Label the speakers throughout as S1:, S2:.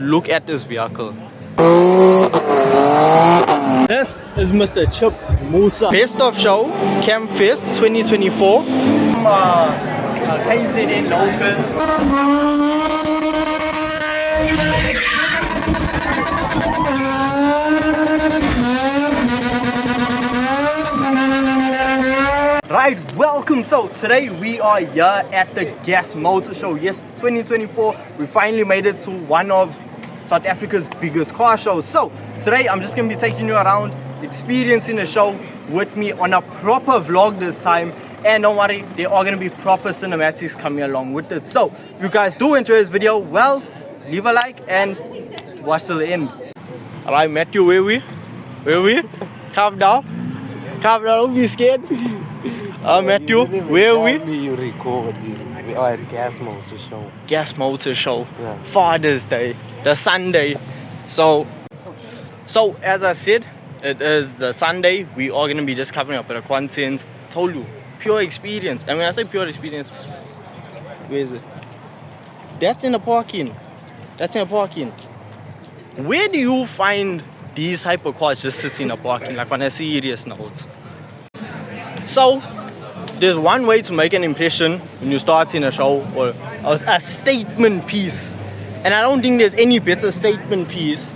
S1: look at this vehicle.
S2: This is Mr. Chip Musa.
S1: Best of show, Camfest 2024.
S2: KZN local.
S1: Right, welcome. So today we are here at the Gas Motor Show. Yes, 2024. We finally made it to one of South Africa's biggest car shows. So today I'm just going to be taking you around, experiencing the show with me on a proper vlog this time. And don't worry, there are going to be proper cinematics coming along with it. So if you guys do enjoy this video, well, leave a like and watch till the end. Alright, Matthew, where we? Calm down. Calm down, don't be scared. Matthew, where are we?
S3: You record. We are at Gas Motor Show.
S1: Gas Motor Show.
S3: Yeah.
S1: Father's Day. The Sunday. So as I said, it is the Sunday. We are going to be just covering up the content. Told you, pure experience. And when I say pure experience, where is it? That's in the parking. Where do you find these type of cars just sitting in the parking, like on a serious note? So there's one way to make an impression when you start in a show, or a statement piece. And I don't think there's any better statement piece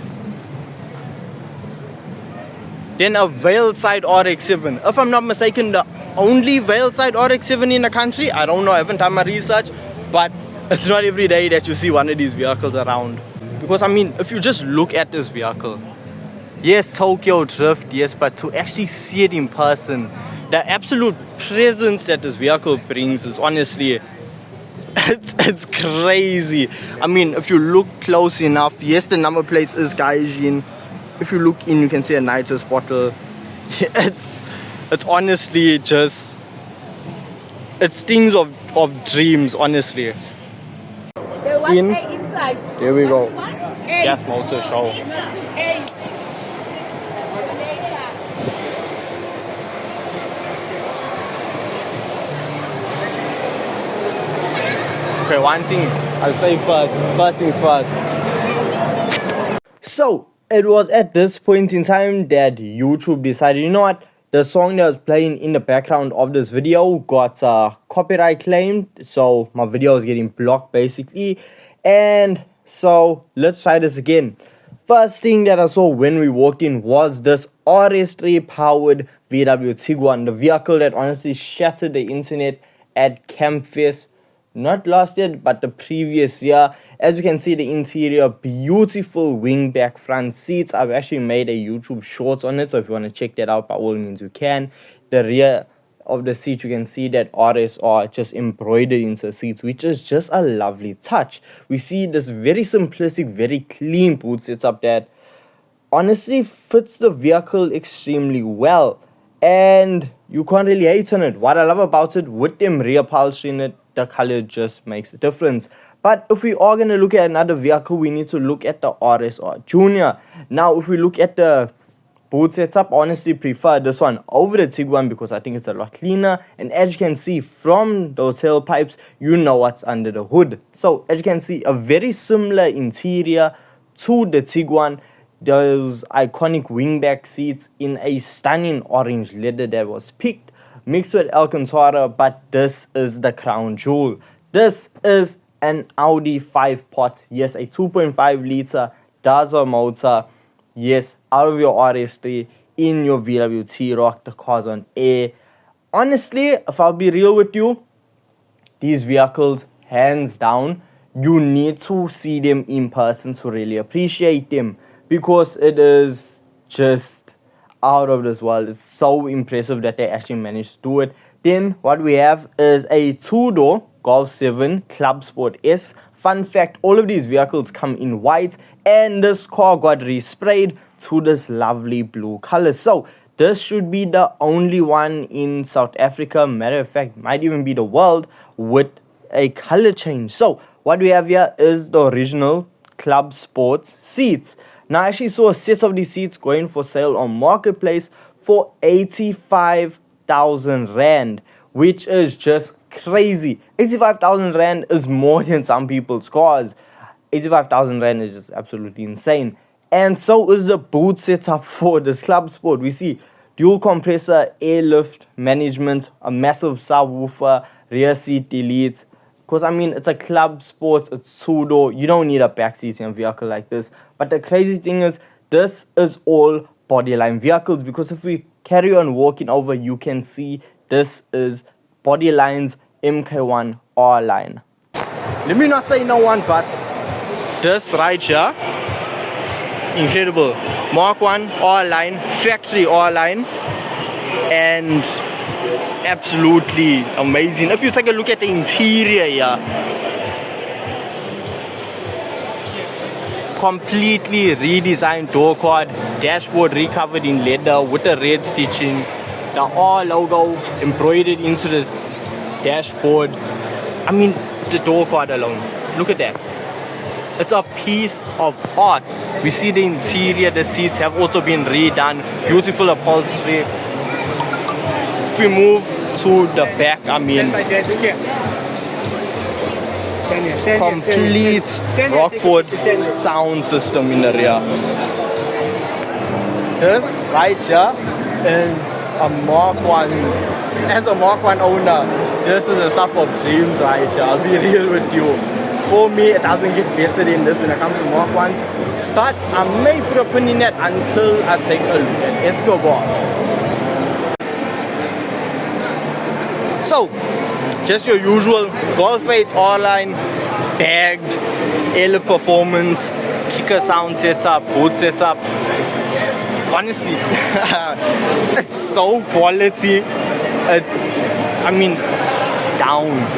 S1: than a Veilside RX7. If I'm not mistaken, the only Veilside RX7 in the country. I don't know, I haven't done my research, but it's not every day that you see one of these vehicles around. Because I mean, if you just look at this vehicle, yes, Tokyo Drift, yes, but to actually see it in person, the absolute presence that this vehicle brings is honestly, it's crazy. I mean, if you look close enough, yes, the number plate is Gaijin. If you look in, you can see a nitrous bottle. It's honestly just, it's things of dreams, honestly. In, there we go. Gas Motor Show. Okay, one thing I'll say first things first. So it was at this point in time that YouTube decided, you know what, the song that was playing in the background of this video got copyright claimed, so my video is getting blocked basically. And so let's try this again. First thing that I saw when we walked in was this RS3 powered VW Tiguan, the vehicle that honestly shattered the internet at Camfest. Not last year, but the previous year. As you can see, the interior, beautiful wingback front seats. I've actually made a YouTube shorts on it, so if you want to check that out, by all means you can. The rear of the seat, you can see that RS are just embroidered into the seats, which is just a lovely touch. We see this very simplistic, very clean boot setup that honestly fits the vehicle extremely well, and you can't really hate on it. What I love about it, with them rear upholstery in it, the color just makes a difference. But if we are going to look at another vehicle, we need to look at the RSR Junior. Now, if we look at the boot setup, I honestly prefer this one over the Tiguan because I think it's a lot cleaner. And as you can see from those tailpipes, you know what's under the hood. So as you can see, a very similar interior to the Tiguan. Those iconic wingback seats in a stunning orange leather that was picked, mixed with Alcantara, but this is the crown jewel. This is an Audi 5-pot, yes, a 2.5 liter diesel motor, yes, out of your RS3 in your VW T-Roc. The car's on air. Honestly, if I'll be real with you, these vehicles, hands down, you need to see them in person to really appreciate them, because it is just out of this world. It's so impressive that they actually managed to do it. Then what we have is a two-door Golf 7 Club Sport S. Fun fact, all of these vehicles come in white, and this car got resprayed to this lovely blue color. So this should be the only one in South Africa, matter of fact might even be the world, with a color change. So what we have here is the original Club Sports seats. Now I actually saw a set of these seats going for sale on Marketplace for 85,000 Rand, which is just crazy. 85,000 Rand is more than some people's cars. 85,000 Rand is just absolutely insane. And so is the boot setup for this club sport. We see dual compressor, airlift management, a massive subwoofer, rear seat deletes. Because I mean, it's a club sport, it's two-door. You don't need a backseat in a vehicle like this. But the crazy thing is, this is all bodyline vehicles. Because if we carry on walking over, you can see this is Bodyline's MK1 R line. Let me not say no one, but this right here, incredible. Mark 1 R line, factory R line, and absolutely amazing. If you take a look at the interior here, completely redesigned door quad, dashboard recovered in leather with the red stitching, the R logo embroidered into the dashboard. I mean, the door quad alone, look at that. It's a piece of art. We see the interior, the seats have also been redone, beautiful upholstery. If we move to the back, I mean, complete Rockford sound system in the rear. This right here is a Mark 1. As a Mark 1 owner, this is the stuff of dreams right here. I'll be real with you. For me, it doesn't get better than this when it comes to Mark 1s. But I may put a pin in that until I take a look at Escobar. So, just your usual Golf 8 R-Line, bagged, airlift performance, kicker sound setup, boot setup. Honestly, it's so quality. It's, I mean, down.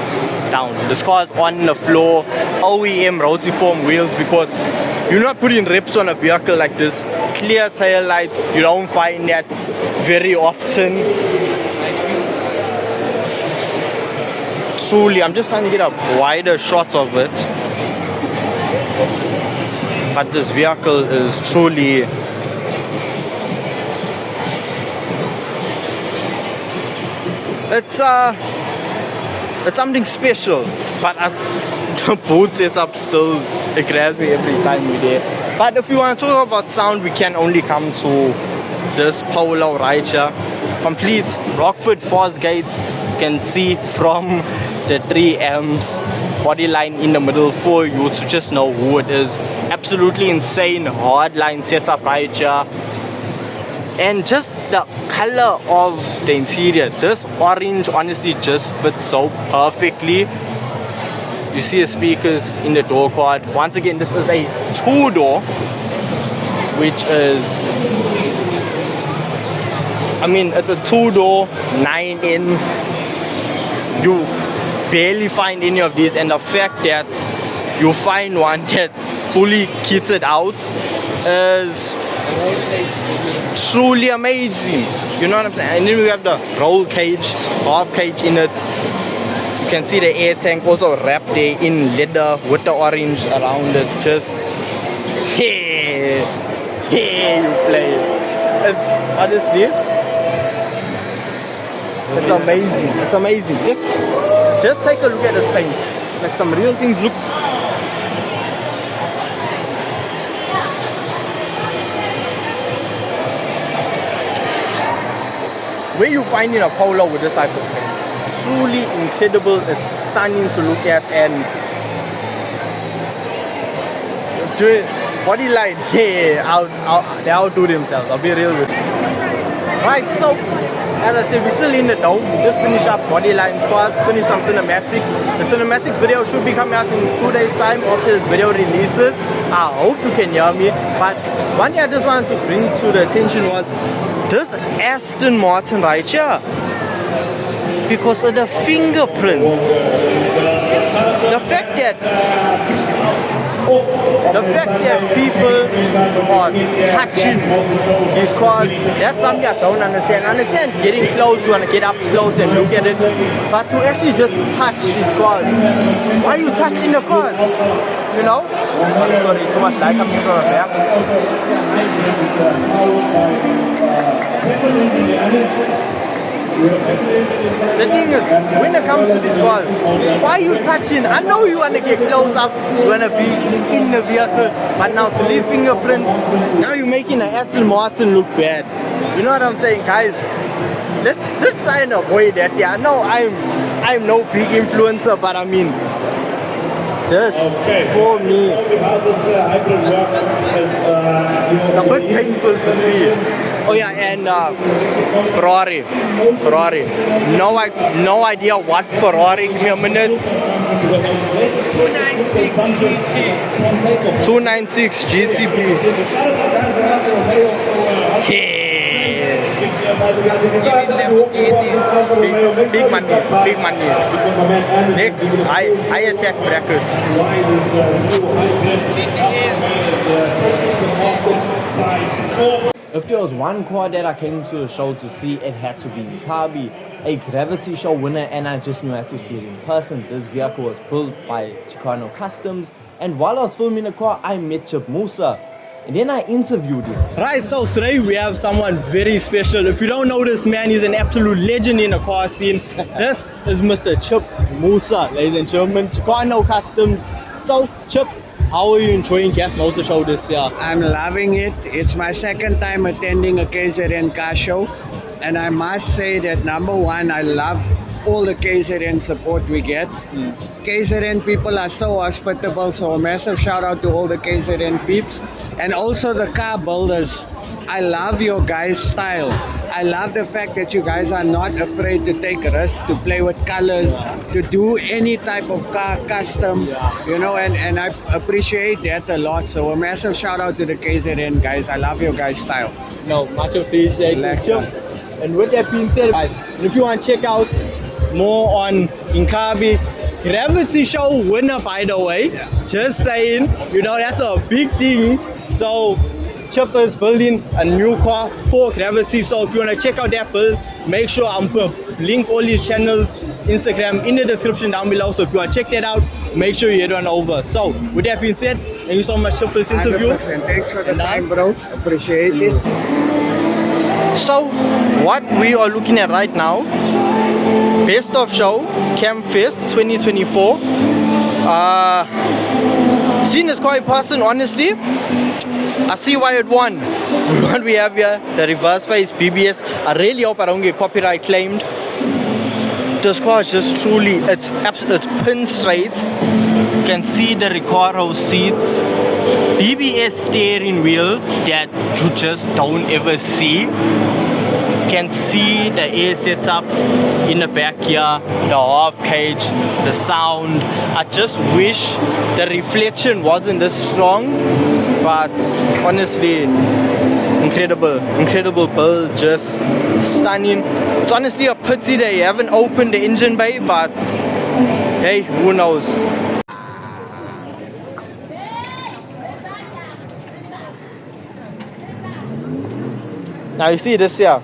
S1: This car is on the floor, OEM rotiform wheels, because you're not putting rips on a vehicle like this. Clear tail lights, you don't find that very often. Truly, I'm just trying to get a wider shot of it. But this vehicle is truly it's something special, but as the boot setup still, it grabs me every time we're there. But if we want to talk about sound, we can only come to this Polo right here. Complete Rockford fast gates. You can see from the 3 amps body line in the middle for you to just know who it is. Absolutely insane hardline setup right here. And just the color of the interior, this orange honestly just fits so perfectly. You see the speakers in the door quad. Once again, this is a 2-door, which is, I mean, it's a 2-door, 9-in. You barely find any of these, and the fact that you find one that's fully kitted out is truly amazing. You know what I'm saying? And then we have the roll cage, half cage in it. You can see the air tank also wrapped there in leather with the orange around it. Just hey, you play. It's, honestly, it's amazing. It's amazing. Just take a look at this paint. Like some real things look. Where you finding a Polo with this type of paint? Truly incredible. It's stunning to look at, and body line, yeah, they outdo themselves. I'll be real with you. Right, so as I said, we're still in the dough. We just finished up body line squads, finished some cinematics. The cinematics video should be coming out in 2 days time after this video releases. I hope you can hear me. But one thing I just wanted to bring to the attention was this Aston Martin right here. Because of the fingerprints. The fact that people are touching these cars, that's something I don't understand. I understand getting close, you want to get up close and look at it, but to actually just touch these cars, why are you touching the cars? You know? Sorry, too much light coming from the back. The thing is, when it comes to these cars, why are you touching? I know you want to get close up, you want to be in the vehicle, but now to leave fingerprints, now you're making an Aston Martin look bad. You know what I'm saying, guys? Let's try and avoid that. Yeah, I know I'm no big influencer, but I mean, this for me, a bit painful to see. Oh yeah, and Ferrari. No idea what Ferrari. Give me a minute. 296 GT. Yeah. Big money. Next, higher tax brackets. If there was one car that I came to the show to see, it had to be Kabi, a Gravity Show winner, and I just knew I had to see it in person. This vehicle was built by Chicano Customs, and while I was filming the car, I met Chip Musa, and then I interviewed him.
S2: Right, so today we have someone very special. If you don't know this man, he's an absolute legend in the car scene. This is Mr. Chip Musa, ladies and gentlemen, Chicano Customs. So, Chip, how are you enjoying Gas Motor Show this year?
S4: I'm loving it. It's my second time attending a KZN car show, and I must say that number one, I love all the KZN support we get. KZN people are so hospitable, so a massive shout out to all the KZN peeps, and also the car builders. I love your guys' style. I love the fact that you guys are not afraid to take risks, to play with colors, to do any type of car custom, you know, and I appreciate that a lot. So a massive shout out to the KZN guys. I love your guys' style.
S2: No, much appreciated,
S4: Like
S2: Chip. And with that being said, guys, if you want to check out more on Inkabi, Gravity Show winner, by the way, just saying, you know, that's a big thing. So Chip is building a new car for Gravity, so if you want to check out that build, make sure I'm link all his channels, Instagram in the description down below. So if you want to check that out, make sure you head on over. So with that being said, thank you so much, Chip, for this interview.
S4: 100%. Thanks for the time, bro. Appreciate it.
S1: So, what we are looking at right now, Best of Show, Camfest 2024. Seen this car in person, honestly, I see why it won. What we have here, the reverse face BBS. I really hope I don't get copyright claimed. This car is just truly, it's pin straight. You can see the Recaro seats, BBS steering wheel that you just don't ever see. You can see the air setup in the back here, the half cage, the sound. I just wish the reflection wasn't this strong, but honestly, incredible build, just stunning. It's honestly a pity they haven't opened the engine bay, but hey, who knows. Now you see this here,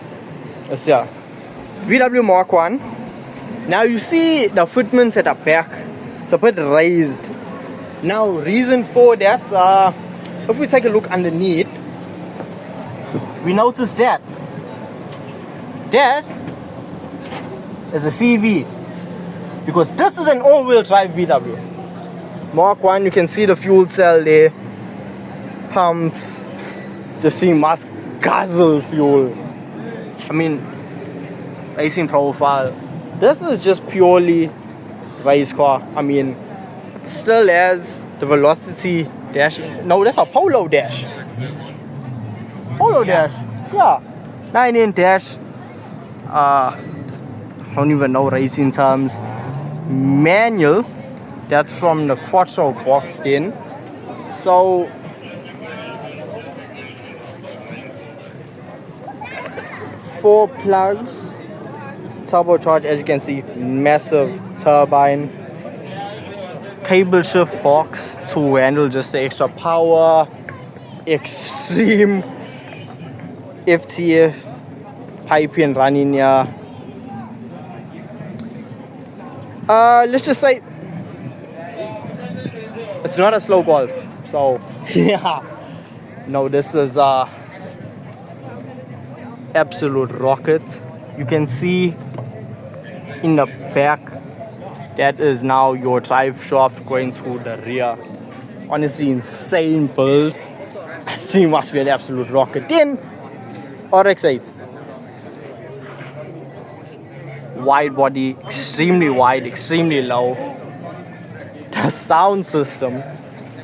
S1: VW Mark 1. Now you see the footments at the back, it's a bit raised. Now reason for that, if we take a look underneath, we notice that is a CV, because this is an all-wheel drive VW. Mark 1, you can see the fuel cell there, pumps, the thing must guzzle fuel. I mean, racing profile. This is just purely race car. I mean, still has the velocity dash. No, that's a Polo dash. Dash. Yeah. 9-inch dash. I don't even know racing terms. Manual. That's from the Quattro boxed in. So 4 plugs, turbocharged, as you can see, massive turbine, cable shift box to handle just the extra power, extreme FTF piping running here. Let's just say it's not a slow Golf, so yeah, no, this is absolute rocket. You can see in the back. That is now your drive shaft going through the rear. Honestly, insane build. This thing must be an absolute rocket. Then RX8. Wide body, extremely wide, extremely low. The sound system,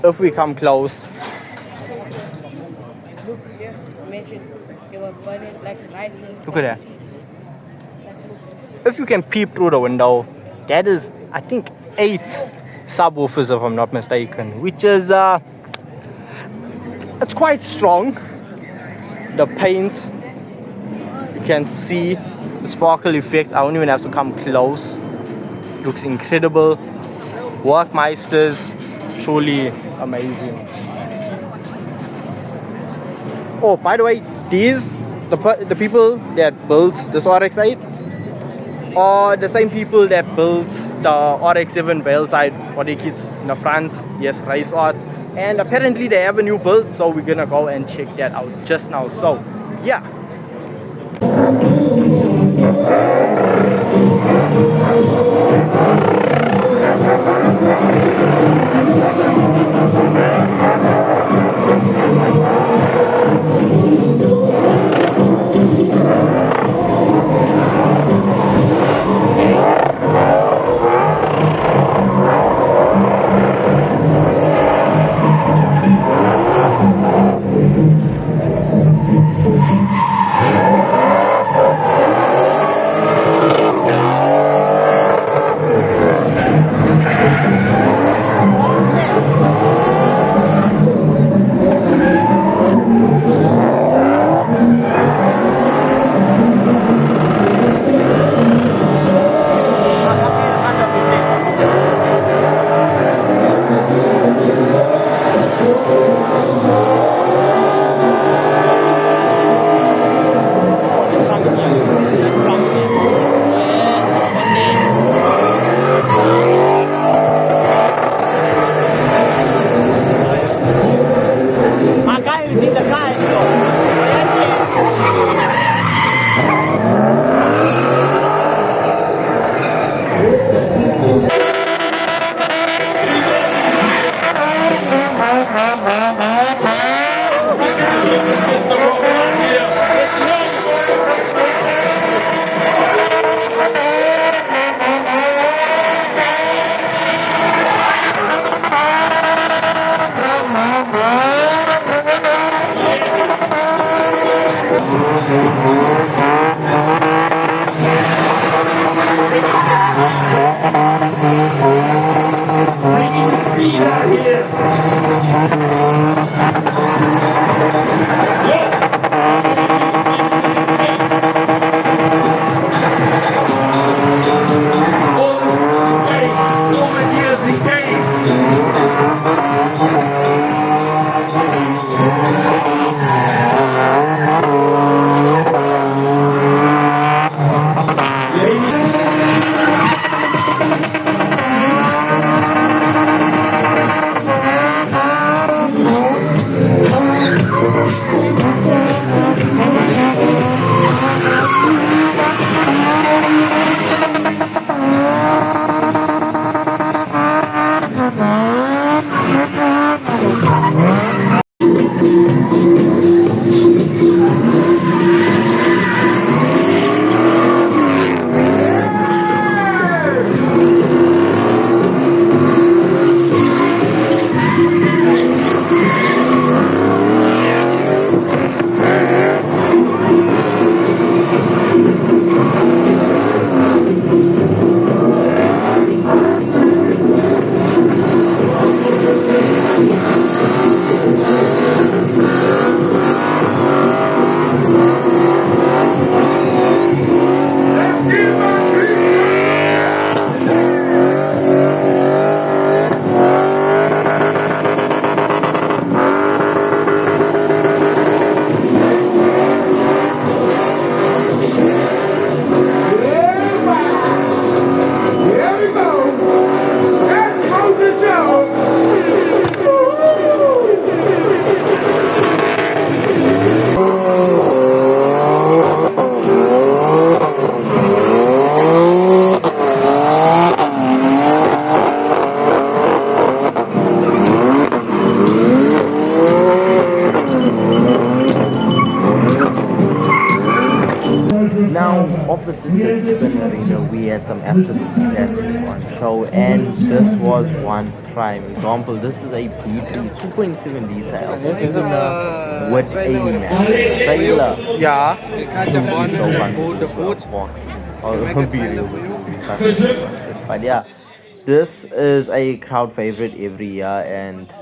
S1: if we come close, look at that. If you can peep through the window, that is, I think, 8 subwoofers if I'm not mistaken, which is it's quite strong. The paint, you can see the sparkle effect. I don't even have to come close. Looks incredible. Workmeisters, truly amazing. Oh, by the way, the people that built this RX8 are the same people that built the RX7 Veilside body kit in the front. Yes, race art. And apparently they have a new build, so we're gonna go and check that out just now. So, yeah. opposite the spin arena, we had some absolute classics on show, and this was one prime example. This is a B3 2.7 liter Alpha with a massive trailer.
S3: Yeah.
S1: It would be so fun to do with Fox. I'll be real with you. But yeah, this is a crowd favorite every year, and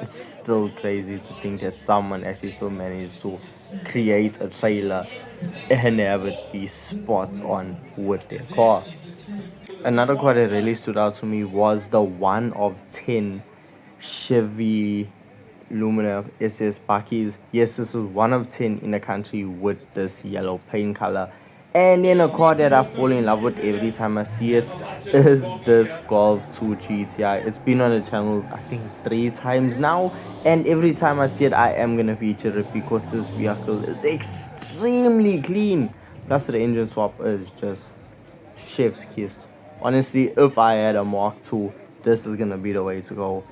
S1: it's still crazy to think that someone actually still managed to create a trailer and have it be spot on with their car. Another car that really stood out to me was the 1 of 10 Chevy Lumina SS Bakis. Yes, this is 1 of 10 in the country with this yellow paint color. And then a car that I fall in love with every time I see it is this Golf 2 GTI. It's been on the channel I think 3 times now, and every time I see it I am gonna feature it because this vehicle is extremely clean. Plus the engine swap is just chef's kiss. Honestly, if I had a Mark II, this is gonna be the way to go.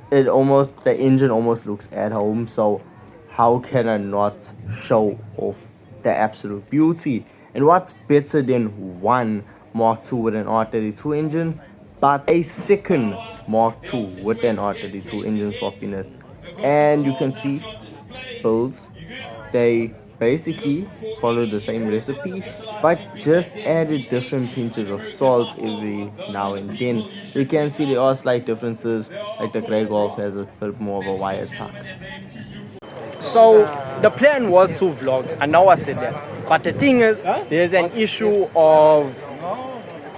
S1: The engine almost looks at home, so how can I not show off the absolute beauty? And what's better than one Mark II with an R32 engine, but a second Mark II with an R32 engine swap in it? And you can see builds, they basically follow the same recipe, but just added different pinches of salt every now and then. You can see there are slight differences, like the grey Golf has a bit more of a wire tuck.
S2: So the plan was to vlog, and now I said that. But the thing is, there's an issue of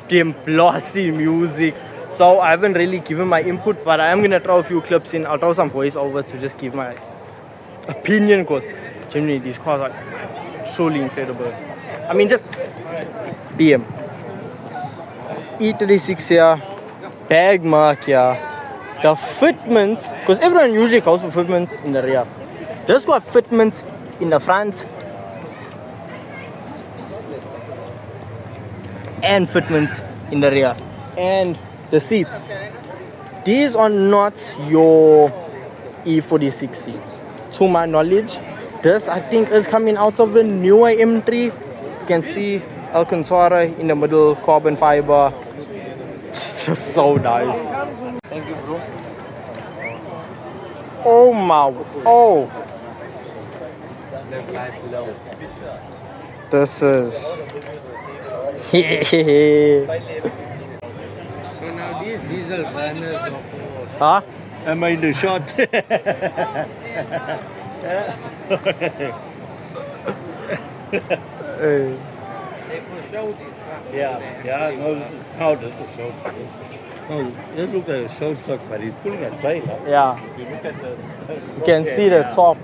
S2: them blasting music. So I haven't really given my input, but I am gonna throw a few clips in. I'll throw some voiceover to just give my opinion, because generally these cars are truly incredible. I mean, just BM E36 here, bag mark here, the fitment, because everyone usually calls for fitments in the rear. This got fitments in the front and fitments in the rear, and the seats. These are not your E46 seats, to my knowledge. This I think is coming out of the newer M3. You can see Alcantara in the middle, carbon fiber. It's just so nice.
S3: Thank you, bro.
S2: Oh my, oh. This is
S3: So now these diesel burners
S2: huh?
S3: am I in the shot? Yeah, no, how does the show? No, just look at the show truck, but he's pulling a trailer.
S2: Yeah,
S3: If you look at the,
S2: you can see the top.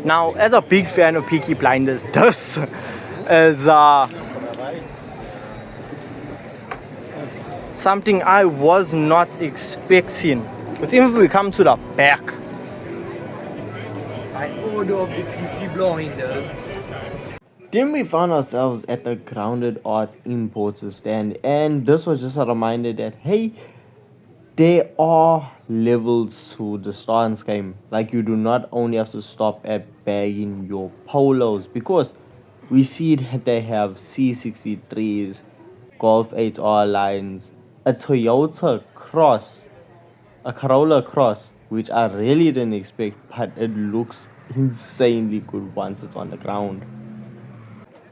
S2: Now, as a big fan of Peaky Blinders, this is something I was not expecting. But even if we come to the back,
S3: I order of the Peaky Blinders.
S1: Then we found ourselves at the Grounded Arts Importer stand, and this was just a reminder that hey, there are levels to the Stance game. Like, you do not only have to stop at bagging your polos, because we see that they have C63s, Golf 8R lines, a Toyota Cross, a Corolla Cross, which I really didn't expect, but it looks insanely good once it's on the ground.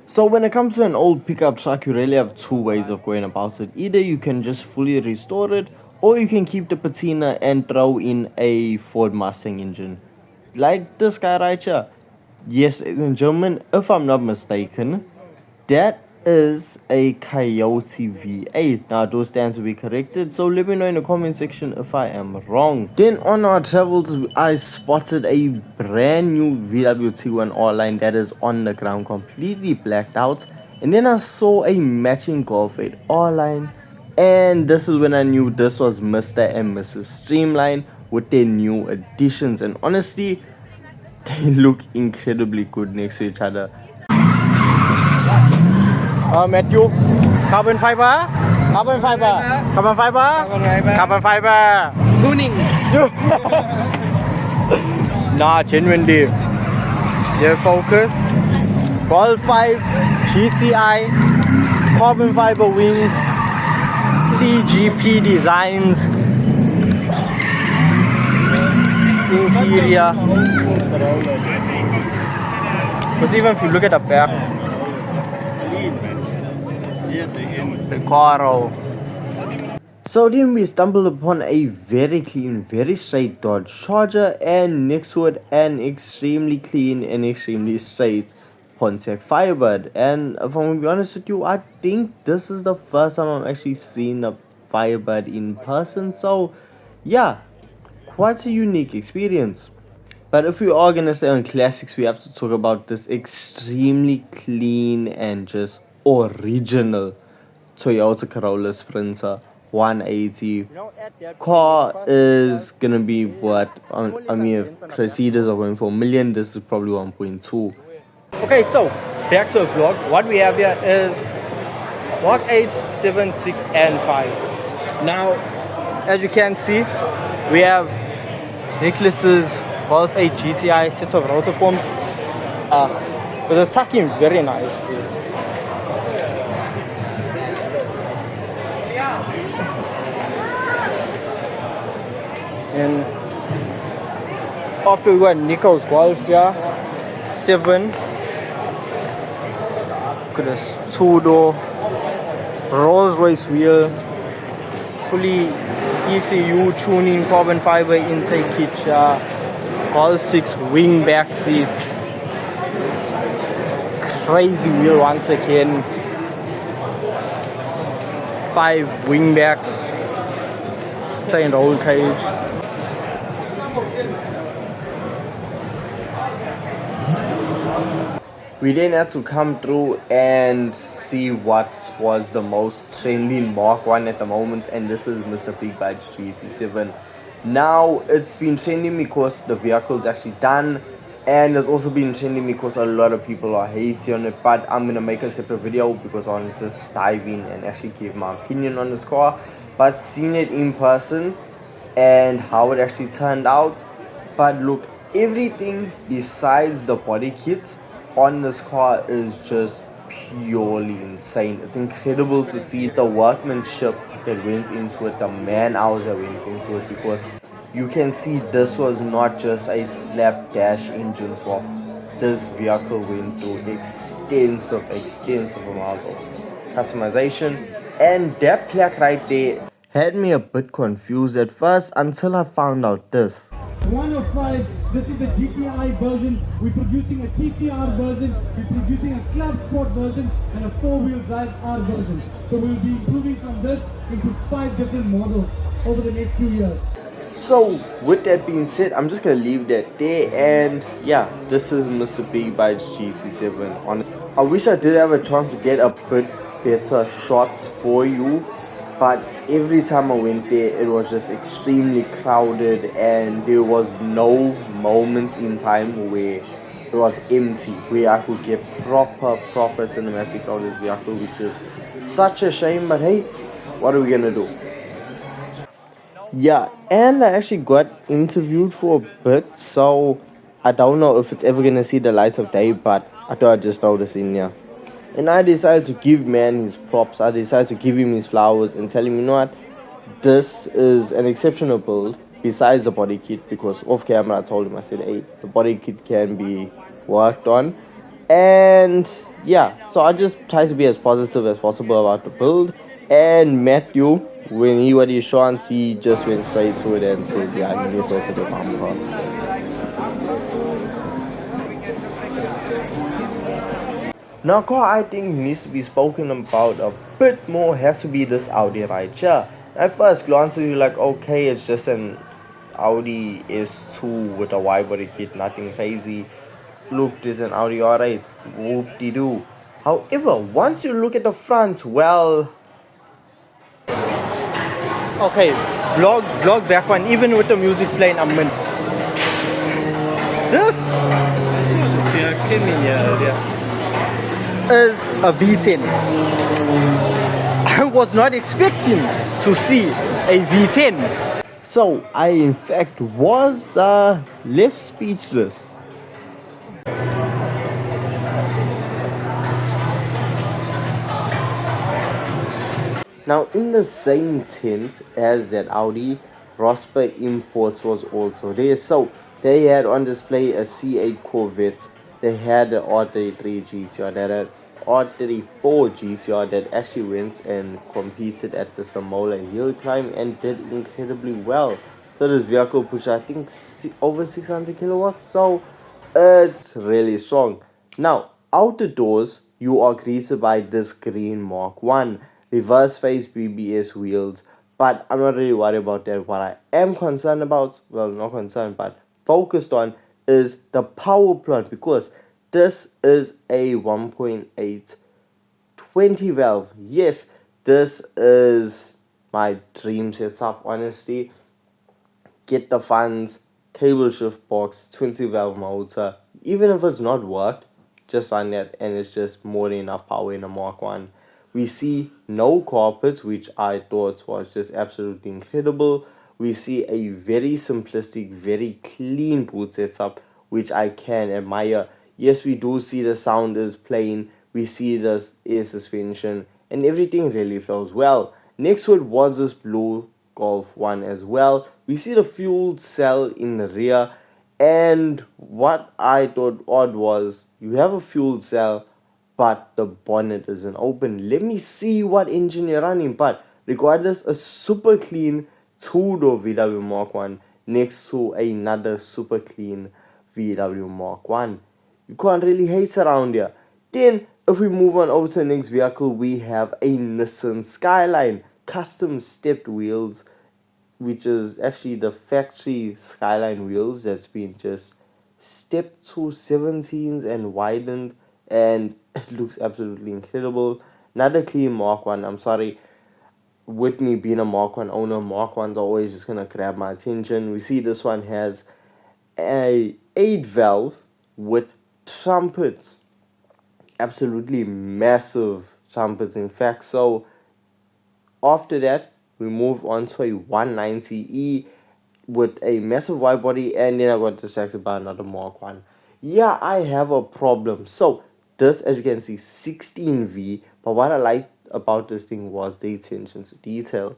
S1: So when it comes to an old pickup truck, you really have two ways of going about it. Either you can just fully restore it, or you can keep the patina and throw in a Ford Mustang engine. Like this guy right here. Yes, ladies and gentlemen, if I'm not mistaken, that is a Coyote V8. Now, those stands will be corrected, so let me know in the comment section if I am wrong. Then on our travels, I spotted a brand new VW T1 R-Line that is on the ground, completely blacked out. And then I saw a matching Golf 8 R-Line, and this is when I knew this was Mr. and Mrs. Streamline with their new additions. And honestly, they look incredibly good next to each other.
S2: Matthew, carbon fiber, carbon fiber, carbon fiber, carbon fiber.
S3: Tuning.
S2: Nah, genuinely. Yeah, Focus. Golf 5, GTI, carbon fiber wings, TGP designs, interior. Because even if you look at the back, the Caro.
S1: So then we stumbled upon a very clean, very straight Dodge Charger, and next to it an extremely clean and extremely straight Pontiac Firebird. And if I'm going to be honest with you, I think this is the first time I'm actually seeing a Firebird in person. So yeah, quite a unique experience. But if we are going to stay on classics, we have to talk about this extremely clean and just original Toyota Corolla Sprinter 180. Car is gonna be what, I mean, if Cressidas are going for $1 million, this is probably 1.2.
S2: Okay, so back to the vlog. What we have here is Mark 8, 7, 6, and 5. Now, as you can see, we have Nicholas's Golf 8 GTI sets of rotor forms. With the sucking very nice. And after we got Nico's Golf here, 7. Look at this 2-door Rolls Royce wheel, fully ECU tuning, carbon fiber inside kit, Golf 6 wing back seats, crazy wheel once again, 5 wing backs, inside roll cage.
S1: We then had to come through and see what was the most trending Mark 1 at the moment, and this is Mr. Big Badge GC7. Now, it's been trending because the vehicle is actually done, and it's also been trending because a lot of people are hazy on it, but I'm going to make a separate video because I want to just dive in and actually give my opinion on this car. But seeing it in person and how it actually turned out, but look, everything besides the body kit on this car is just purely insane. It's incredible to see the workmanship that went into it, the man hours that went into it, because you can see this was not just a slapdash engine swap. This vehicle went through extensive amount of customization, and that plaque right there had me a bit confused at first until I found out this.
S5: 1 of 5, this is the GTI version. We're producing a TCR version, we're producing a Club Sport version, and a 4-wheel drive R version. So we'll be improving from this into 5 different models over the next 2 years.
S1: So with that being said, I'm just gonna leave that there, and yeah, this is Mr. Big Badge GC7. I wish I did have a chance to get a bit better shots for you, but every time I went there, it was just extremely crowded, and there was no moment in time where it was empty, where I could get proper cinematics of this vehicle, which is such a shame. But hey, what are we gonna do? Yeah, and I actually got interviewed for a bit, so I don't know if it's ever gonna see the light of day, but I thought I'd just throw this in here. And I decided to give man his props. I decided to give him his flowers and tell him, you know what, this is an exceptional build besides the body kit, because off camera I told him, I said, hey, the body kit can be worked on. And yeah, so I just try to be as positive as possible about the build. And Matthew, when he got his chance, he just went straight to it and said, yeah, he needs also the bumper. Now, car I think needs to be spoken about a bit more has to be this Audi right here. At first glance, you're like, okay, it's just an Audi S2 with a widebody kit, nothing crazy. Look, there's an Audi R8, whoop-de-doo. However, once you look at the front, well...
S2: Okay, vlog back one, even with the music playing, I'm in. This is a V10. I was not expecting to see a V10.
S1: So I in fact was left speechless. Now, in the same tent as that Audi, Rosper Imports was also there. So they had on display a C8 Corvette. They had an R33 GTR, they had an R34 GTR that actually went and competed at the Samola Hill Climb and did incredibly well. So this vehicle pushed, I think, over 600 kilowatts. So it's really strong. Now, out the doors, you are greeted by this green Mark 1 reverse face BBS wheels, but I'm not really worried about that. What I am concerned about, well, not concerned, but focused on, is the power plant, because this is a 1.8 20 valve. Yes, this is my dream setup, honestly. Get the funds, cable shift box, 20 valve motor. Even if it's not worked, just run that and it's just more than enough power in a Mark 1. We see no carpets, which I thought was just absolutely incredible. We see a very simplistic, very clean boot setup, which I can admire. Yes, we do see the sound is plain. We see the air suspension and everything really feels well. Next to it was this blue Golf 1 as well. We see the fuel cell in the rear, and what I thought odd was you have a fuel cell but the bonnet isn't open. Let me see what engine you're running. But regardless, a super clean two-door VW Mark 1 next to another super clean VW Mark 1. You can't really hate around here. Then, if we move on over to the next vehicle, we have a Nissan Skyline. Custom stepped wheels, which is actually the factory Skyline wheels that's been just stepped to 17s and widened, and it looks absolutely incredible. Another clean Mark 1. I'm sorry, with me being a Mark 1 owner, Mark 1's always just gonna grab my attention. We see this one has a 8 valve with trumpets, absolutely massive trumpets, in fact. So after that, we move on to a 190E with a massive wide body, and then I got distracted by another Mark 1. Yeah, I have a problem. So this, as you can see, 16V, but what I liked about this thing was the attention to detail.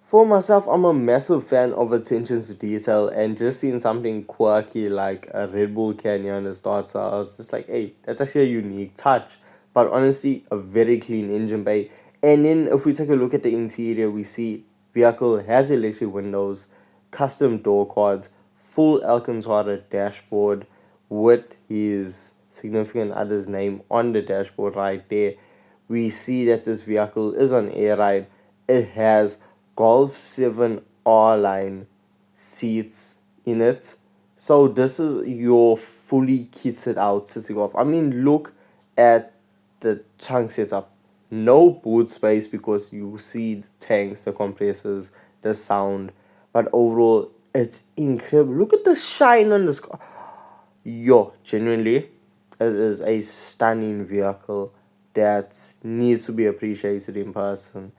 S1: For myself, I'm a massive fan of attention to detail, and just seeing something quirky like a Red Bull Canyon on the starter, I was just like, hey, that's actually a unique touch. But honestly, a very clean engine bay. And then if we take a look at the interior, we see vehicle has electric windows, custom door cards, full Alcantara dashboard with his significant other's name on the dashboard right there. We see that this vehicle is on air ride. It has Golf 7 R-Line seats in it. So this is your fully kitted out City Golf. I mean, look at the trunk setup. No boot space because you see the tanks, the compressors, the sound. But overall, it's incredible. Look at the shine on this car. Yo, genuinely, it is a stunning vehicle that needs to be appreciated in person.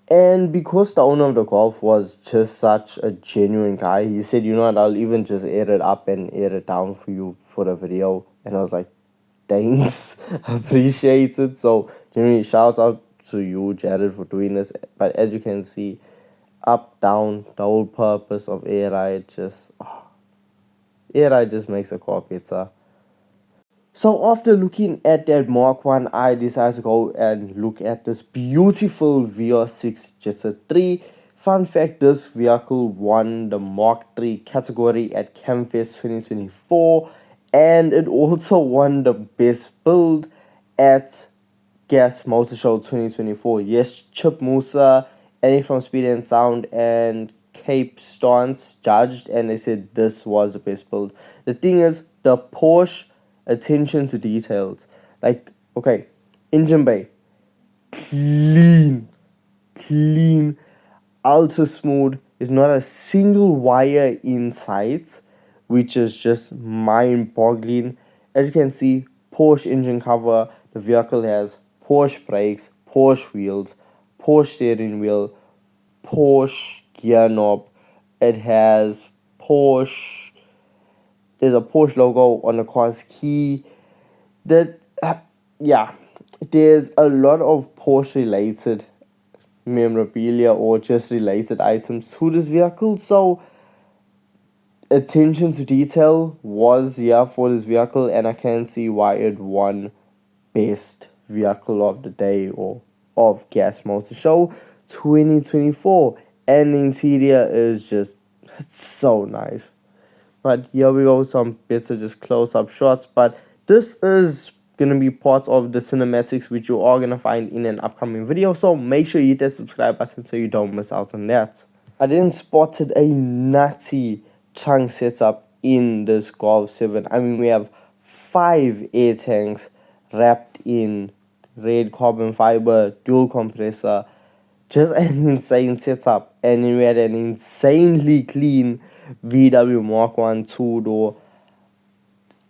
S1: And because the owner of the Golf was just such a genuine guy, he said, you know what, I'll even just air it up and air it down for you for the video. And I was like, thanks, appreciate it. So, genuinely, shouts out to you, Jared, for doing this. But as you can see, up, down, the whole purpose of air ride just, air ride just makes a car better. So after looking at that Mark 1, I decided to go and look at this beautiful VR6 Jetta 3. Fun fact, this vehicle won the Mark 3 category at Camfest 2024, and it also won the best build at Gas Motor Show 2024. Yes, Chip Musa, Eddie from Speed and Sound, and Cape Stunt judged, and they said this was the best build. The thing is, the Porsche attention to details, like, okay, engine bay, clean, ultra smooth. There's not a single wire in sight, which is just mind-boggling. As you can see, Porsche engine cover. The vehicle has Porsche brakes, Porsche wheels, Porsche steering wheel, Porsche gear knob. It has Porsche. There's a Porsche logo on the car's key. That yeah, there's a lot of Porsche related memorabilia or just related items to this vehicle. So attention to detail was here for this vehicle, and I can see why it won best vehicle of the day or of Gas Motor Show 2024. And the interior is just, it's so nice. But here we go, some bits of just close-up shots. But this is going to be part of the cinematics, which you are going to find in an upcoming video. So make sure you hit that subscribe button so you don't miss out on that. I then spotted a nutty trunk setup in this Golf 7. I mean, we have 5 air tanks wrapped in red carbon fiber, dual compressor. Just an insane setup. And then we had an insanely clean VW Mark 1 two-door.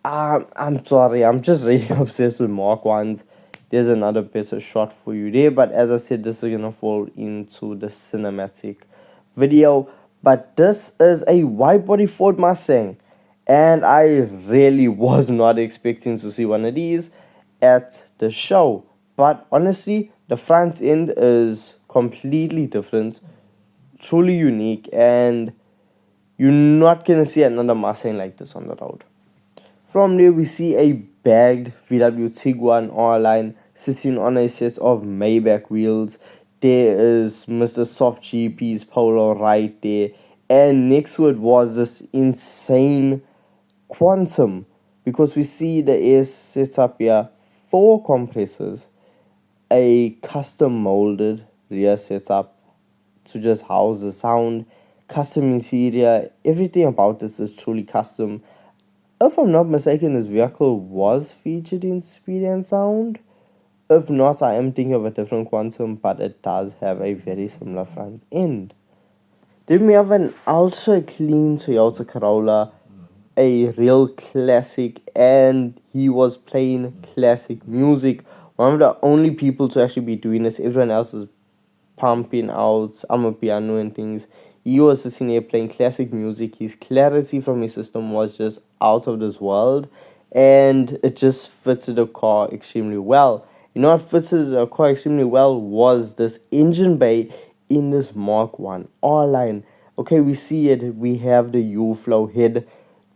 S1: I'm sorry, I'm just really obsessed with Mark 1s. There's another better shot for you there. But as I said, this is going to fall into the cinematic video. But this is a wide-body Ford Mustang. And I really was not expecting to see one of these at the show. But honestly, the front end is completely different, truly unique, and you're not going to see another Mustang like this on the road. From there, we see a bagged VW Tiguan R-Line sitting on a set of Maybach wheels. There is Mr. Soft GP's Polo right there. And next to it was this insane Quantum, because we see the air setup here, 4 compressors, a custom molded rear setup to just house the sound, custom interior. Everything about this is truly custom. If I'm not mistaken, this vehicle was featured in Speed and Sound. If not, I am thinking of a different Quantum, but it does have a very similar front end. Then we have an ultra clean Toyota Corolla, a real classic, and he was playing classic music. One of the only people to actually be doing this. Everyone else was pumping out piano and things. He was sitting there playing classic music. His clarity from his system was just out of this world, and it just fitted the car extremely well. You know what fitted the car extremely well was this engine bay in this Mark 1 R-Line. Okay, we see it. We have the U-flow head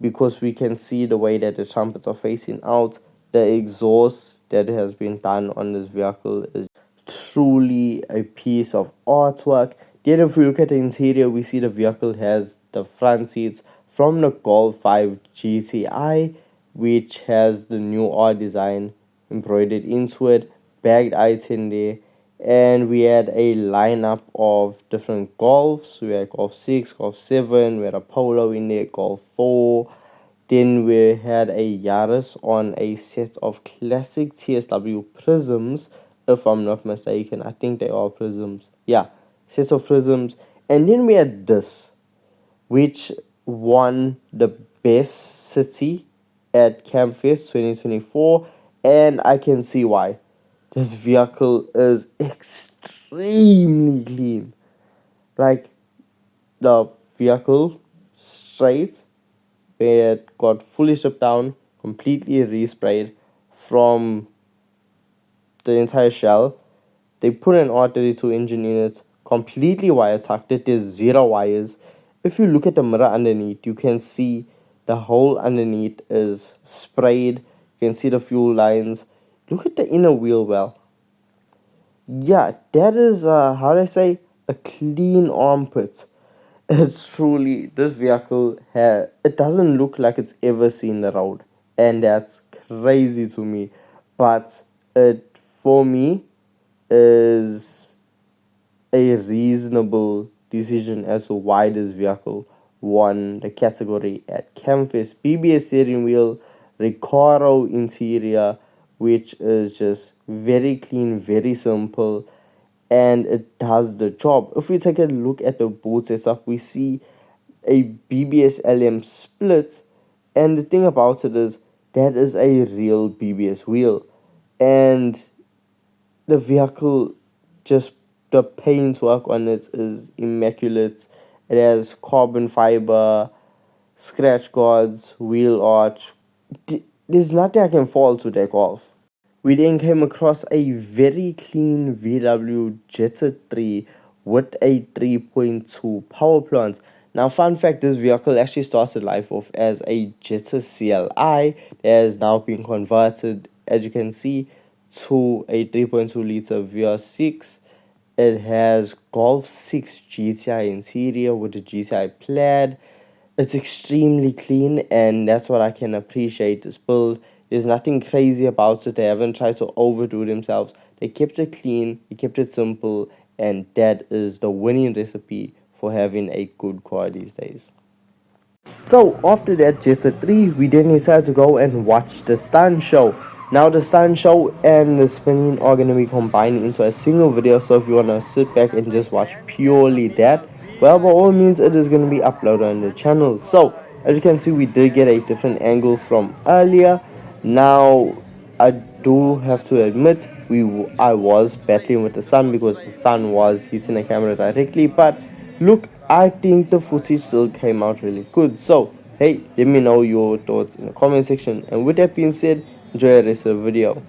S1: because we can see the way that the trumpets are facing out. The exhaust that has been done on this vehicle is truly a piece of artwork. Then if we look at the interior, we see the vehicle has the front seats from the Golf 5 GTI, which has the new R design embroidered into it, bagged i10 there. And we had a lineup of different Golfs. We had Golf 6, Golf 7, we had a Polo in there, Golf 4. Then we had a Yaris on a set of classic TSW Prisms, if I'm not mistaken. I think they are Prisms. Yeah, sets of Prisms. And then we had this, which won the best city at Camfest 2024. And I can see why. This vehicle is extremely clean. Like, the vehicle straight, where it got fully stripped down, completely resprayed from the entire shell. They put an R32 engine in it, completely wire tucked it. There's 0 wires. If you look at the mirror underneath, you can see the hole underneath is sprayed. You can see the fuel lines. Look at the inner wheel well. Yeah, that is, how do I say, a clean armpit. It's truly, this vehicle, it doesn't look like it's ever seen the road. And that's crazy to me. But it, for me, is a reasonable decision as to why this vehicle won the category at Camfest. BBS steering wheel, Recaro interior, which is just very clean, very simple, and it does the job. If we take a look at the boot setup, we see a BBS LM split, and the thing about it is that is a real BBS wheel, and the vehicle, just the paint work on it is immaculate. It has carbon fiber, scratch guards, wheel arch. There's nothing I can fault to take off. We then came across a very clean VW Jetta 3 with a 3.2 power plant. Now, fun fact, this vehicle actually started life off as a Jetta CLI that has now been converted, as you can see, to a 3.2 liter VR6. It has Golf 6 GTI interior with the GTI plaid. It's extremely clean, and that's what I can appreciate this build. There's nothing crazy about it. They haven't tried to overdo themselves. They kept it clean, they kept it simple, and that is the winning recipe for having a good car these days. So after that Jessa 3, we then decided to go and watch the Stunt show. Now the Stunt show and the spinning are going to be combined into a single video, so if you want to sit back and just watch purely that, well, by all means, it is going to be uploaded on the channel. So as you can see, we did get a different angle from earlier. Now I do have to admit, I was battling with the sun because the sun was hitting the camera directly, but look, I think the footage still came out really good. So hey, let me know your thoughts in the comment section, and with that being said, enjoy the rest of the video.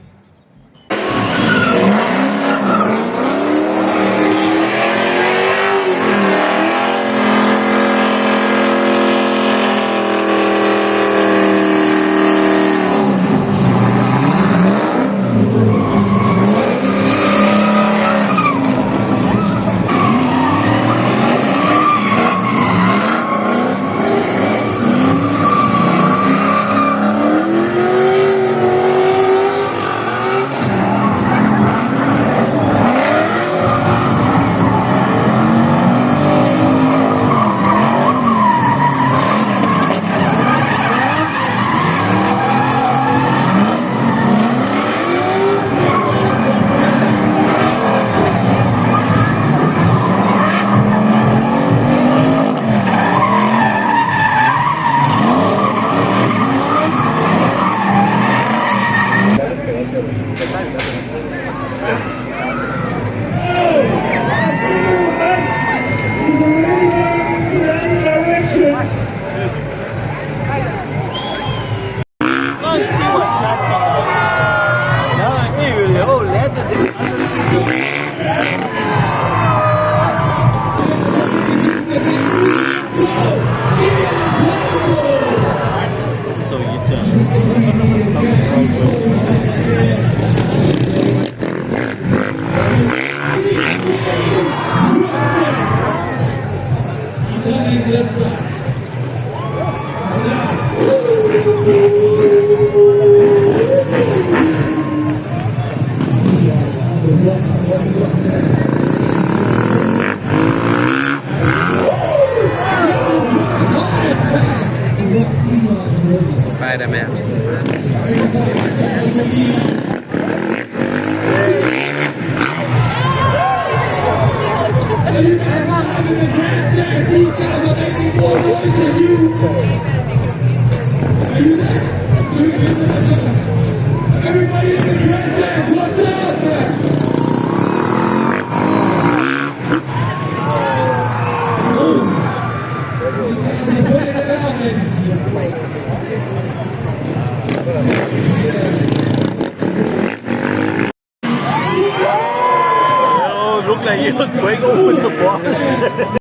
S2: Looked like he was going over the bars.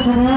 S5: Thank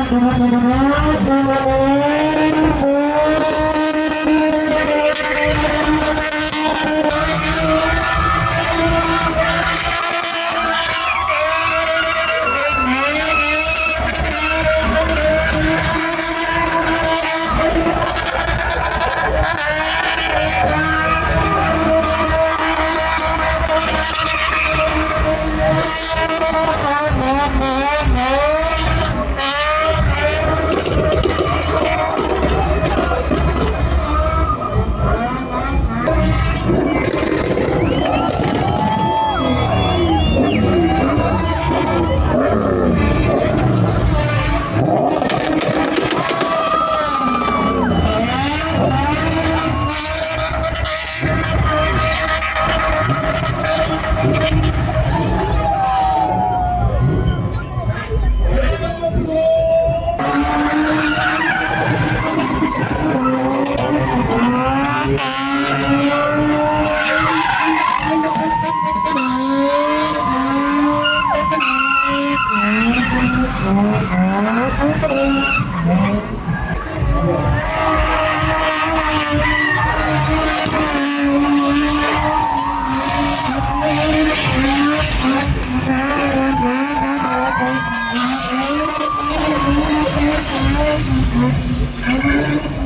S5: you.